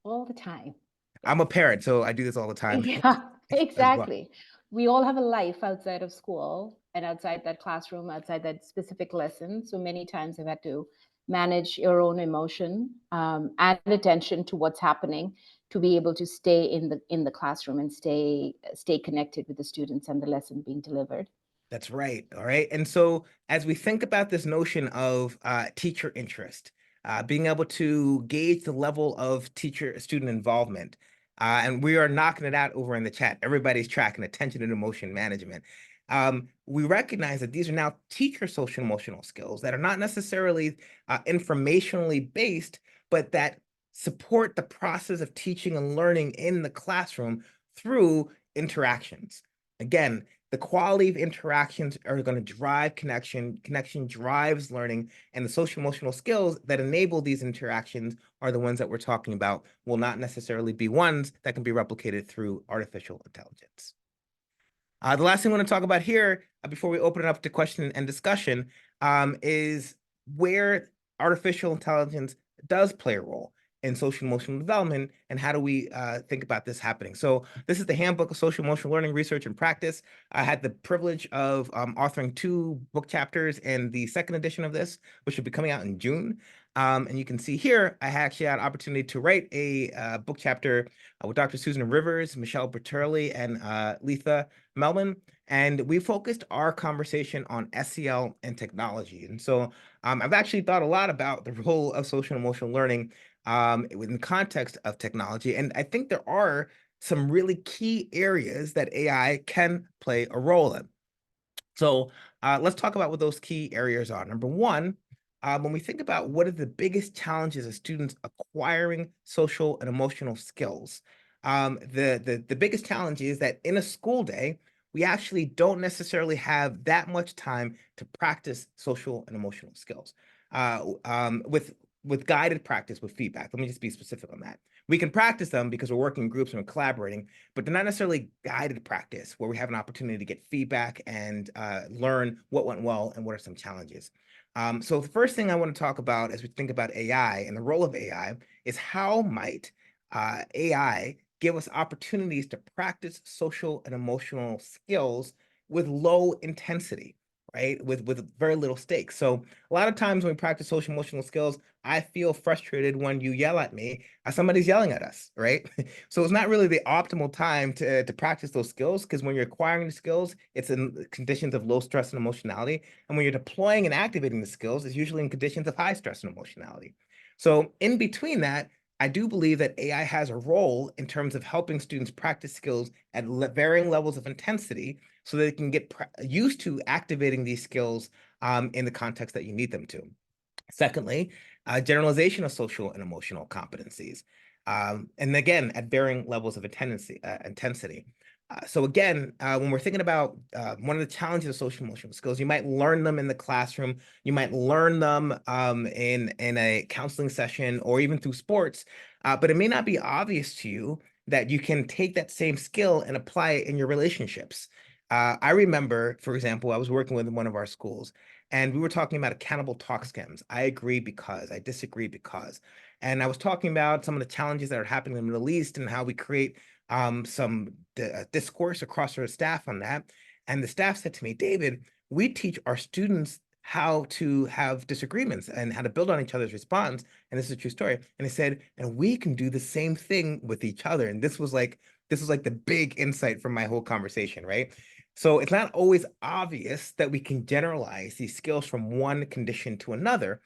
All the time. I'm a Yes. parent, so I do this all the time Yeah, as well. exactly. We all have a life outside of school and outside that classroom, outside that specific lesson. So many times I've had to manage your own emotion and attention to what's happening to be able to stay in the classroom and stay connected with the students and the lesson being delivered. That's right. All right. And so as we think about this notion of teacher interest, being able to gauge the level of teacher student involvement, and we are knocking it out over in the chat. Everybody's tracking attention and emotion management. We recognize that these are now teacher social emotional skills that are not necessarily informationally based, but that support the process of teaching and learning in the classroom through interactions. Again, the quality of interactions are going to drive connection. Connection drives learning, and the social emotional skills that enable these interactions are the ones that we're talking about, will not necessarily be ones that can be replicated through artificial intelligence. The last thing I want to talk about here, before we open it up to question and discussion, is where artificial intelligence does play a role in social emotional development, and how do we think about this happening. So this is the Handbook of Social Emotional Learning Research and Practice. I had the privilege of authoring 2 book chapters in the second edition of this, which will be coming out in June. And you can see here, I actually had an opportunity to write a book chapter with Dr. Susan Rivers, Michelle Berterli, and Letha Melvin, and we focused our conversation on SEL and technology. And so I've actually thought a lot about the role of social and emotional learning in the context of technology. And I think there are some really key areas that AI can play a role in. So let's talk about what those key areas are. Number one, when we think about what are the biggest challenges of students acquiring social and emotional skills, the biggest challenge is that in a school day, we actually don't necessarily have that much time to practice social and emotional skills with guided practice with feedback. Let me just be specific on that. We can practice them because we're working in groups and we're collaborating, but they're not necessarily guided practice where we have an opportunity to get feedback and learn what went well and what are some challenges. So the first thing I want to talk about as we think about AI and the role of AI is how might AI give us opportunities to practice social and emotional skills with low intensity, right? With very little stakes. So a lot of times when we practice social emotional skills, I feel frustrated when you yell at me somebody's yelling at us, right? So it's not really the optimal time to practice those skills, because when you're acquiring the skills, it's in conditions of low stress and emotionality. And when you're deploying and activating the skills, it's usually in conditions of high stress and emotionality. So in between that, I do believe that AI has a role in terms of helping students practice skills at varying levels of intensity so they can get used to activating these skills in the context that you need them to. Secondly, generalization of social and emotional competencies. And again, at varying levels of intensity. So again, when we're thinking about one of the challenges of social emotional skills, you might learn them in the classroom, you might learn them in a counseling session or even through sports, but it may not be obvious to you that you can take that same skill and apply it in your relationships. I remember, for example, I was working with one of our schools, and we were talking about accountable talk scams. I agree because, I disagree because. And I was talking about some of the challenges that are happening in the Middle East and how we create some discourse across our staff on that. And the staff said to me, David, we teach our students how to have disagreements and how to build on each other's response. And this is a true story. And he said, and we can do the same thing with each other. And this was like the big insight from my whole conversation, right? So it's not always obvious that we can generalize these skills from one condition to another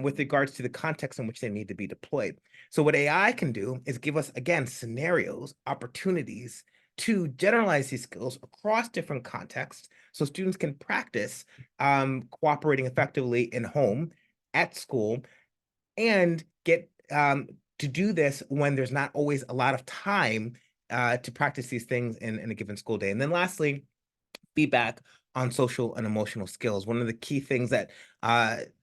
with regards to the context in which they need to be deployed. So what AI can do is give us, again, scenarios, opportunities to generalize these skills across different contexts so students can practice cooperating effectively in home, at school, and get to do this when there's not always a lot of time to practice these things in a given school day. And then lastly, feedback on social and emotional skills. One of the key things that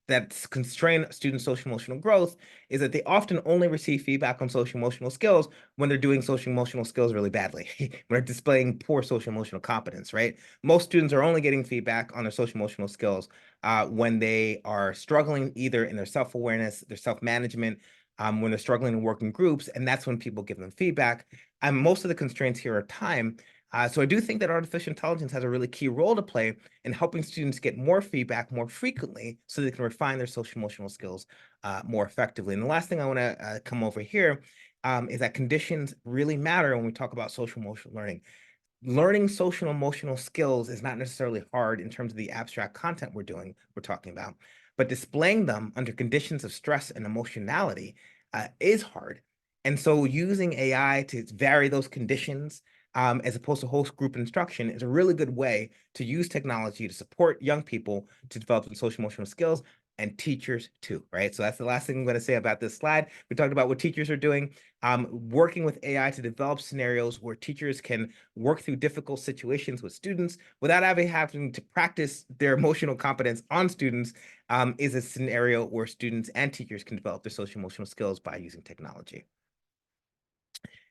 that's constrain student social emotional growth is that they often only receive feedback on social emotional skills when they're doing social emotional skills really badly, when they're displaying poor social emotional competence, right? Most students are only getting feedback on their social emotional skills when they are struggling either in their self-awareness, their self-management, when they're struggling to work in groups, and that's when people give them feedback. And most of the constraints here are time. So I do think that artificial intelligence has a really key role to play in helping students get more feedback more frequently so they can refine their social emotional skills more effectively. And the last thing I want to come over here is that conditions really matter when we talk about social emotional learning. Learning social emotional skills is not necessarily hard in terms of the abstract content we're talking about, but displaying them under conditions of stress and emotionality is hard. And so using AI to vary those conditions as opposed to host group instruction is a really good way to use technology to support young people to develop social emotional skills, and teachers too, right? So that's the last thing I'm going to say about this slide. We talked about what teachers are doing, working with AI to develop scenarios where teachers can work through difficult situations with students without having to practice their emotional competence on students is a scenario where students and teachers can develop their social emotional skills by using technology.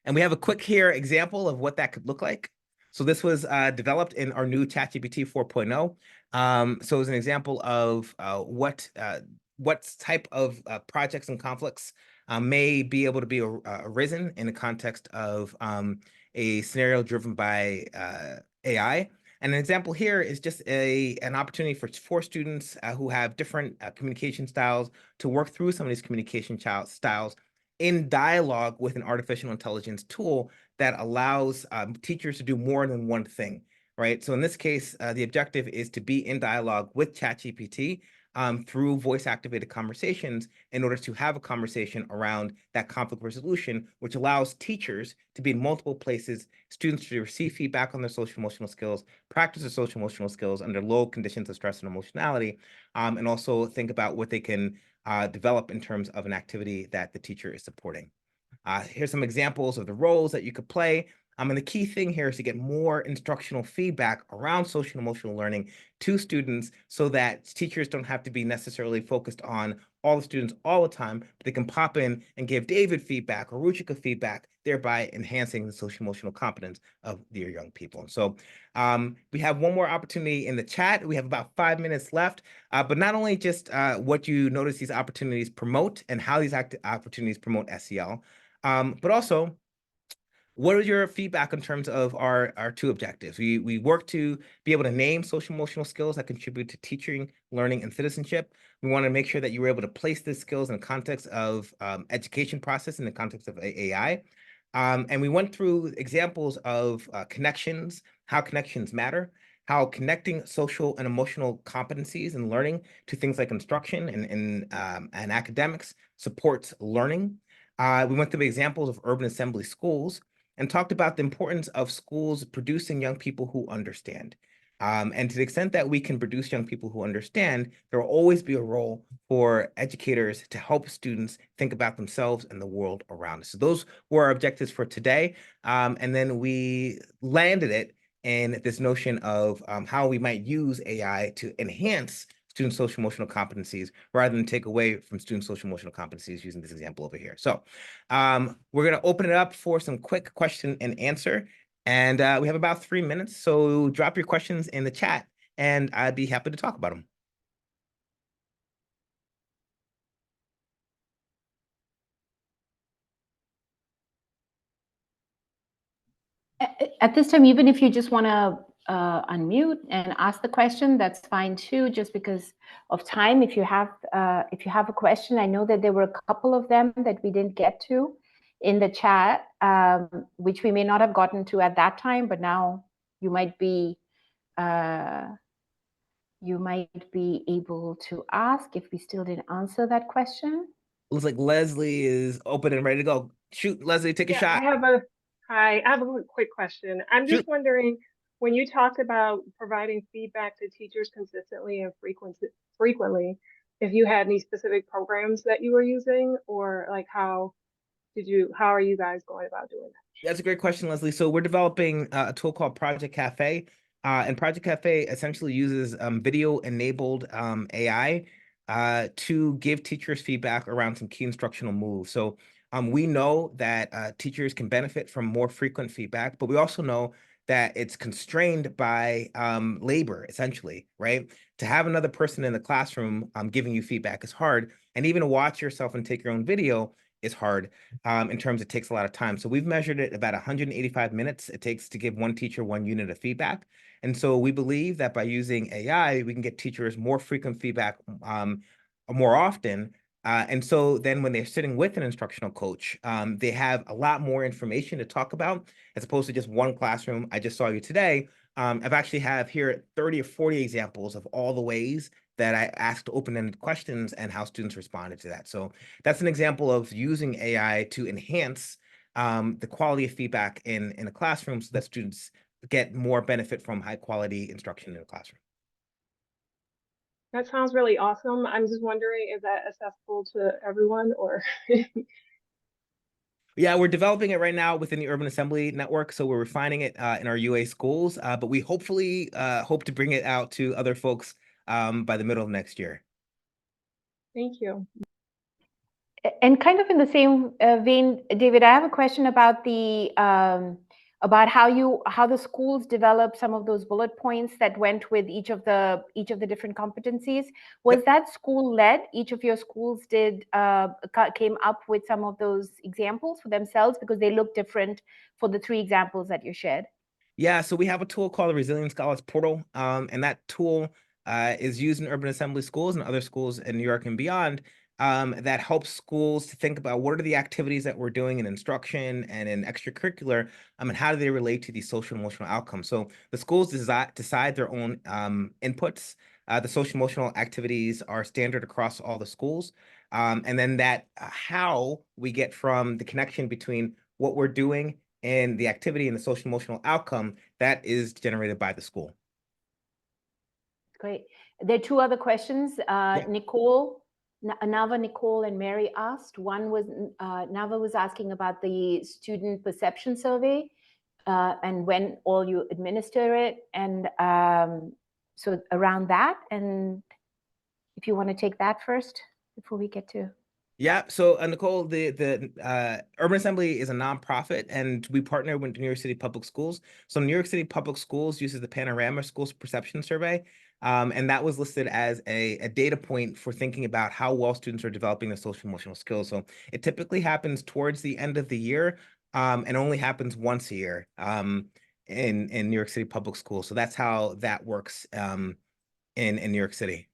And we have a quick here example of what that could look like. So this was developed in our new ChatGPT 4.0. So it's an example of what type of projects and conflicts may be able to be arisen in the context of a scenario driven by AI. And an example here is just an opportunity for students who have different communication styles to work through some of these communication styles in dialogue with an artificial intelligence tool that allows teachers to do more than one thing, right? So in this case, the objective is to be in dialogue with ChatGPT through voice-activated conversations in order to have a conversation around that conflict resolution, which allows teachers to be in multiple places, students to receive feedback on their social emotional skills, practice their social emotional skills under low conditions of stress and emotionality, and also think about what they can develop in terms of an activity that the teacher is supporting. Here's some examples of the roles that you could play. And the key thing here is to get more instructional feedback around social and emotional learning to students so that teachers don't have to be necessarily focused on all the students all the time, but they can pop in and give David feedback or Ruchika feedback, thereby enhancing the social emotional competence of their young people. So we have one more opportunity in the chat. We have about 5 minutes left, but not only just what you notice these opportunities promote and how these opportunities promote SEL, but also what is your feedback in terms of our two objectives? We work to be able to name social emotional skills that contribute to teaching, learning, and citizenship. We want to make sure that you were able to place these skills in the context of education process, in the context of AI. And we went through examples of connections, how connections matter, how connecting social and emotional competencies and learning to things like instruction and academics supports learning. We went through examples of urban assembly schools and talked about the importance of schools producing young people who understand. And to the extent that we can produce young people who understand, there will always be a role for educators to help students think about themselves and the world around us. So those were our objectives for today. And then we landed it in this notion of how we might use AI to enhance student social emotional competencies rather than take away from student social emotional competencies using this example over here. So we're going to open it up for some quick question and answer. And we have about 3 minutes. So drop your questions in the chat and I'd be happy to talk about them. At this time, even if you just want to unmute and ask the question, that's fine too, just because of time. If you have a question, I know that there were a couple of them that we didn't get to in the chat, which we may not have gotten to at that time, but now you might be able to ask if we still didn't answer that question. Looks like Leslie is open and ready to go. Shoot, Leslie, take a shot. Hi, I have a quick question. I'm Shoot. just wondering, when you talked about providing feedback to teachers consistently and frequently, if you had any specific programs that you were using, or like how are you guys going about doing that? That's a great question, Leslie. So we're developing a tool called Project Cafe, and Project Cafe essentially uses video-enabled AI to give teachers feedback around some key instructional moves. So we know that teachers can benefit from more frequent feedback, but we also know that it's constrained by labor, essentially, right? To have another person in the classroom giving you feedback is hard, and even to watch yourself and take your own video is hard in terms it takes a lot of time. So we've measured it about 185 minutes it takes to give one teacher 1 unit of feedback. And so we believe that by using AI, we can get teachers more frequent feedback more often. And so then when they're sitting with an instructional coach, they have a lot more information to talk about as opposed to just one classroom. I just saw you today. I've actually have here 30 or 40 examples of all the ways that I asked open-ended questions and how students responded to that. So that's an example of using AI to enhance the quality of feedback in a classroom so that students get more benefit from high quality instruction in a classroom. That sounds really awesome. I'm just wondering, is that accessible to everyone or? Yeah, we're developing it right now within the Urban Assembly Network, so we're refining it in our UA schools, but we hopefully hope to bring it out to other folks by the middle of next year. Thank you. And kind of in the same vein, David, I have a question about the about how the schools develop some of those bullet points that went with each of the different competencies. Was that school led? Each of your schools did came up with some of those examples for themselves because they look different for the 3 examples that you shared. Yeah, so we have a tool called the Resilient Scholars Portal, and that tool is used in urban assembly schools and other schools in New York and beyond that helps schools to think about what are the activities that we're doing in instruction and in extracurricular, and how do they relate to these social emotional outcomes. So the schools decide their own inputs. The social emotional activities are standard across all the schools. And then that how we get from the connection between what we're doing and the activity and the social emotional outcome that is generated by the school. Great. There are 2 other questions. Nicole, Nava, Nicole, and Mary asked. One was Nava was asking about the student perception survey and when all you administer it, and so around that. And if you want to take that first before we get to. Yeah, so Nicole, the Urban Assembly is a nonprofit, and we partner with New York City Public Schools. So New York City Public Schools uses the Panorama Schools Perception Survey, and that was listed as a data point for thinking about how well students are developing their social emotional skills. So it typically happens towards the end of the year, and only happens once a year in New York City Public Schools. So that's how that works in New York City.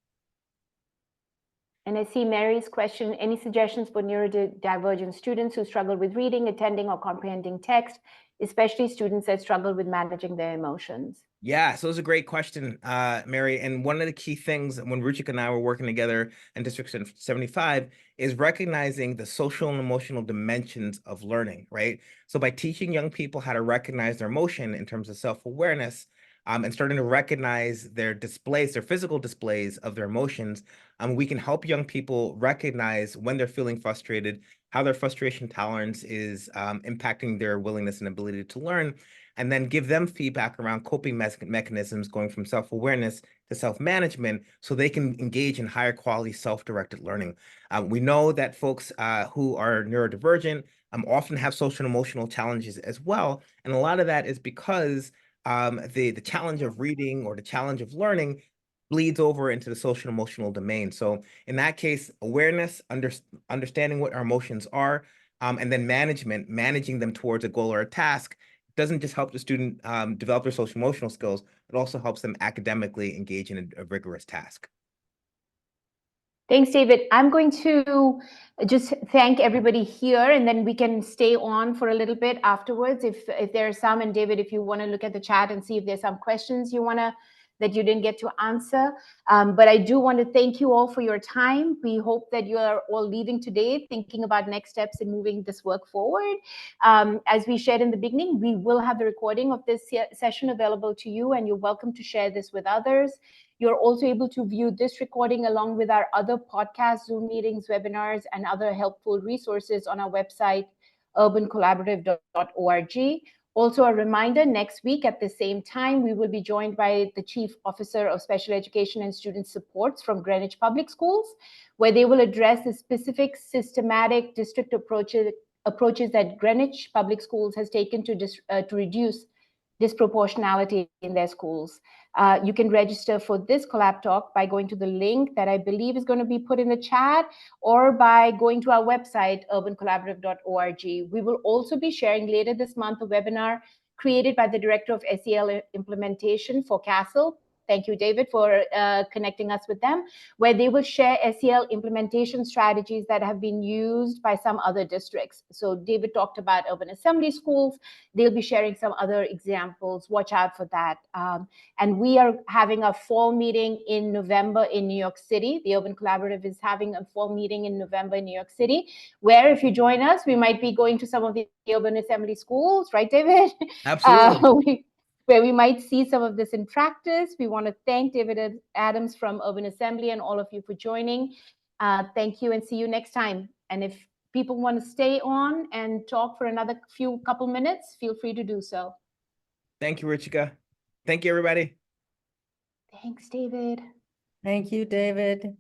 And I see Mary's question, any suggestions for neurodivergent students who struggle with reading, attending, or comprehending text, especially students that struggle with managing their emotions? Yeah, so it's a great question, Mary. And one of the key things when Ruchika and I were working together in District 75 is recognizing the social and emotional dimensions of learning, right? So by teaching young people how to recognize their emotion in terms of self-awareness, and starting to recognize their displays, their physical displays of their emotions, we can help young people recognize when they're feeling frustrated, how their frustration tolerance is impacting their willingness and ability to learn, and then give them feedback around coping mechanisms going from self-awareness to self-management so they can engage in higher quality self-directed learning. We know that folks who are neurodivergent often have social and emotional challenges as well. And a lot of that is because the challenge of reading or the challenge of learning bleeds over into the social and emotional domain. So in that case, awareness, understanding what our emotions are, and then managing them towards a goal or a task doesn't just help the student develop their social emotional skills, it also helps them academically engage in a rigorous task. Thanks, David. I'm going to just thank everybody here, and then we can stay on for a little bit afterwards if there are some. And David, if you want to look at the chat and see if there's some questions you want to that you didn't get to answer. But I do want to thank you all for your time. We hope that you are all leaving today thinking about next steps in moving this work forward. As we shared in the beginning, we will have the recording of this session available to you, and you're welcome to share this with others. You're also able to view this recording along with our other podcasts, Zoom meetings, webinars, and other helpful resources on our website, urbancollaborative.org. Also, a reminder, next week at the same time, we will be joined by the Chief Officer of Special Education and Student Supports from Greenwich Public Schools, where they will address the specific systematic district approaches that Greenwich Public Schools has taken to reduce disproportionality in their schools. You can register for this collab talk by going to the link that I believe is going to be put in the chat, or by going to our website, urbancollaborative.org. We will also be sharing later this month a webinar created by the Director of SEL Implementation for CASEL. Thank you, David, for connecting us with them, where they will share SEL implementation strategies that have been used by some other districts. So David talked about urban assembly schools. They'll be sharing some other examples. Watch out for that. And we are having a fall meeting in November in New York City. The Urban Collaborative is having a fall meeting in November in New York City, where if you join us, we might be going to some of the urban assembly schools, right, David? Absolutely. Where we might see some of this in practice. We want to thank David Adams from Urban Assembly and all of you for joining. Thank you, and see you next time. And if people want to stay on and talk for another couple minutes, feel free to do so. Thank you, Ruchika. Thank you, everybody. Thanks, David. Thank you, David.